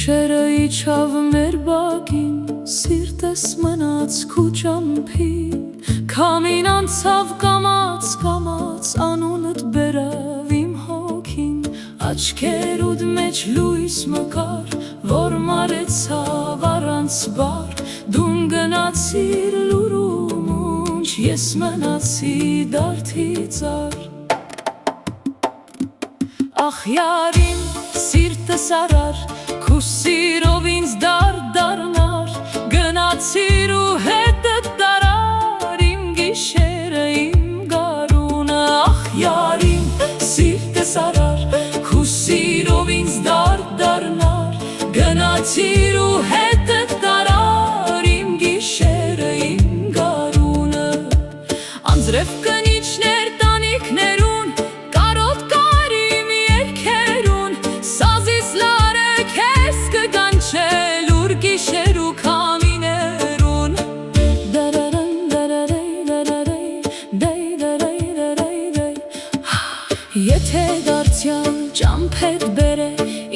Գիշերը իջավ մեր բակին, սիրտս մնաց քու ճամփին, քամին անցավ կամաց անունդ բերավ իմ հոգին, աչքերուդ մեջ լույս մկար, որ մարեցավ առանց բար, դուն գնացիր լուրում ունջ, ես մնացի դարդի ծար։ Ախ յարին սիրտս արար, քու սիրով ինձ դարդարնար, գնացիր ու հետդ տարար իմ գիշերը, իմ գարունը։ Ախ յարին սիրտս արար, քու սիրով ինձ դարդարնար, գնացիր ու հետդ տարար իմ գիշերը, իմ գարունը։ Անձրև կնիչներ տանիքներուն, կարոտ կար իմ երգերուն, սազիս լարը քեզ կկանչել ուր գիշեր ու քամիներուն։ Եթե դարձյալ ճամփեդ բերե,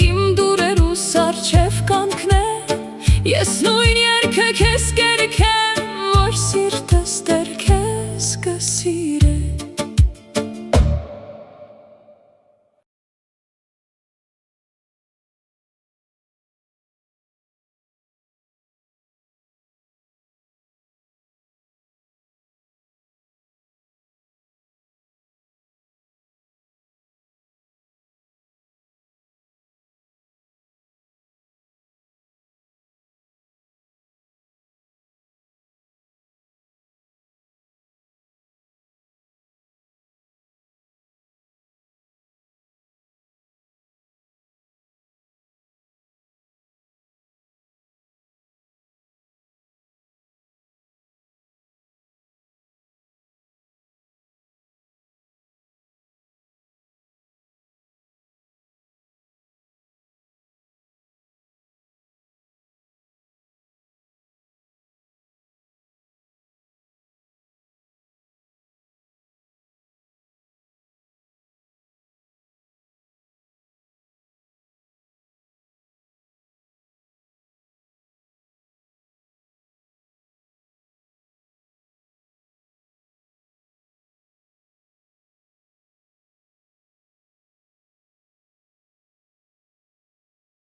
իմ դուրերուս առջև կանգնե, ես նույն երգը քեզ կերքեմ, որ սիրտս